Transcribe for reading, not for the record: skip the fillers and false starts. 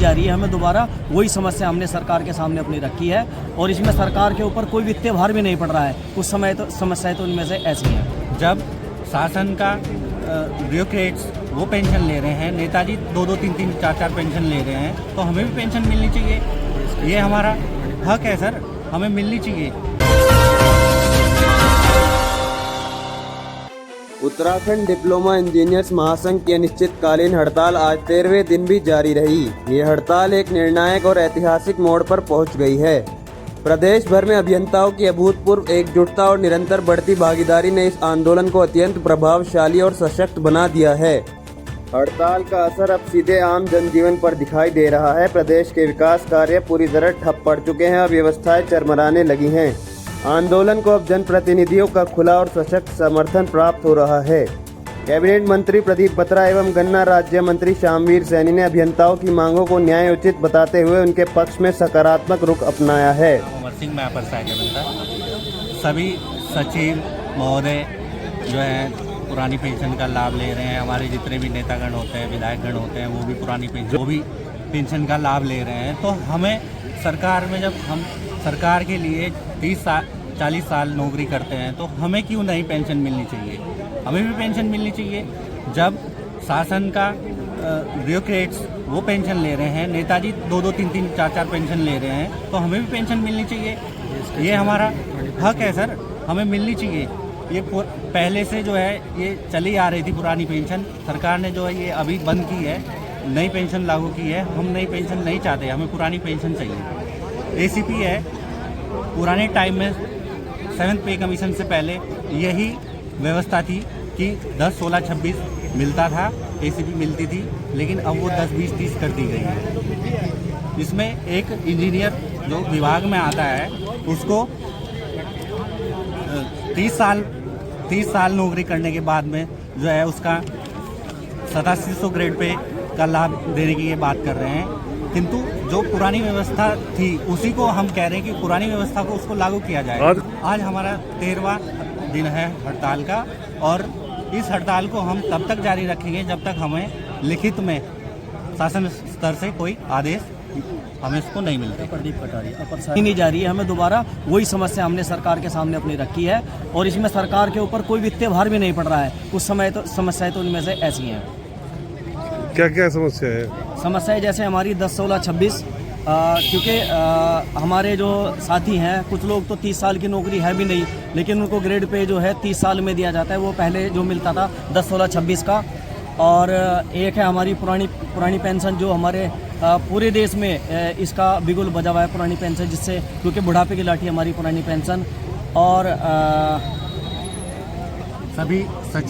जा रही है, हमें दोबारा वही समस्या हमने सरकार के सामने अपनी रखी है और इसमें सरकार के ऊपर कोई वित्तीय भार भी नहीं पड़ रहा है। कुछ समय तो समस्याएं तो इनमें से ऐसी हैं। जब शासन का ब्यूरोक्रेट्स वो पेंशन ले रहे हैं, नेताजी 2-2, 3-3, 4-4 पेंशन ले रहे हैं, तो हमें भी पेंशन मिलनी चाहिए। ये हमारा हक है सर, हमें मिलनी चाहिए। उत्तराखंड डिप्लोमा इंजीनियर्स महासंघ की अनिश्चितकालीन हड़ताल आज 13वें दिन भी जारी रही। ये हड़ताल एक निर्णायक और ऐतिहासिक मोड़ पर पहुंच गई है। प्रदेश भर में अभियंताओं की अभूतपूर्व एकजुटता और निरंतर बढ़ती भागीदारी ने इस आंदोलन को अत्यंत प्रभावशाली और सशक्त बना दिया है। हड़ताल का असर अब सीधे आम जनजीवन पर दिखाई दे रहा है। प्रदेश के विकास कार्य पूरी तरह ठप पड़ चुके हैं और व्यवस्थाएं चरमराने लगी हैं। आंदोलन को अब जनप्रतिनिधियों का खुला और सशक्त समर्थन प्राप्त हो रहा है। कैबिनेट मंत्री प्रदीप बत्रा एवं गन्ना राज्य मंत्री श्यामवीर सैनी ने अभियंताओं की मांगों को न्यायोचित बताते हुए उनके पक्ष में सकारात्मक रुख अपनाया है। अमर सिंह मैं अपर सहायक सभी सचिव महोदय जो है पुरानी पेंशन का लाभ ले रहे हैं। हमारे जितने भी नेतागण होते हैं, विधायकगण होते हैं, वो भी पुरानी पेंशन वो भी पेंशन का लाभ ले रहे हैं। तो हमें सरकार में जब हम सरकार के लिए 30-40 साल नौकरी करते हैं तो हमें क्यों नहीं पेंशन मिलनी चाहिए? हमें भी पेंशन मिलनी चाहिए। जब शासन का ब्यूरोक्रेट्स वो पेंशन ले रहे हैं, नेताजी 2-2, 3-3, 4-4 पेंशन ले रहे हैं, तो हमें भी पेंशन मिलनी चाहिए। ये हमारा हक है सर, हमें मिलनी चाहिए। ये पहले से जो है ये चली आ रही थी पुरानी पेंशन, सरकार ने जो है ये अभी बंद की है, नई पेंशन लागू की है। हम नई पेंशन नहीं चाहते, हमें पुरानी पेंशन चाहिए। एसीपी है, पुराने टाइम में 7th पे कमीशन से पहले यही व्यवस्था थी कि 10, 16, 26 मिलता था, एसीपी मिलती थी, लेकिन अब वो 10, 20, 30 कर दी गई है। इसमें एक इंजीनियर जो विभाग में आता है उसको 30 साल नौकरी करने के बाद में जो है उसका 8700 ग्रेड पे का लाभ देने की ये बात कर रहे हैं। किंतु जो पुरानी व्यवस्था थी उसी को हम कह रहे हैं कि पुरानी व्यवस्था को उसको लागू किया जाए। आज हमारा 13वां दिन है हड़ताल का और इस हड़ताल को हम तब तक जारी रखेंगे जब तक हमें लिखित में शासन स्तर से कोई आदेश हमें इसको नहीं मिलता। प्रदीप कटारिया अपर सहायक नहीं जा रही है, हमें दोबारा वही समस्या हमने सरकार के सामने अपनी रखी है और इसमें सरकार के ऊपर कोई वित्तीय भार भी नहीं पड़ रहा है। कुछ समय तो समस्याएं तो इनमें से ऐसी हैं। क्या क्या समस्या है? समस्याएं जैसे हमारी 10, 16, 26 क्योंकि हमारे जो साथी हैं कुछ लोग तो 30 साल की नौकरी है भी नहीं, लेकिन उनको ग्रेड पे जो है 30 साल में दिया जाता है। वो पहले जो मिलता था 10, 16, 26 का। और एक है हमारी पुरानी पेंशन जो हमारे पूरे देश में इसका बिगुल बजा हुआ है, पुरानी पेंशन, जिससे क्योंकि बुढ़ापे की लाठी हमारी पुरानी पेंशन। और सभी सचिव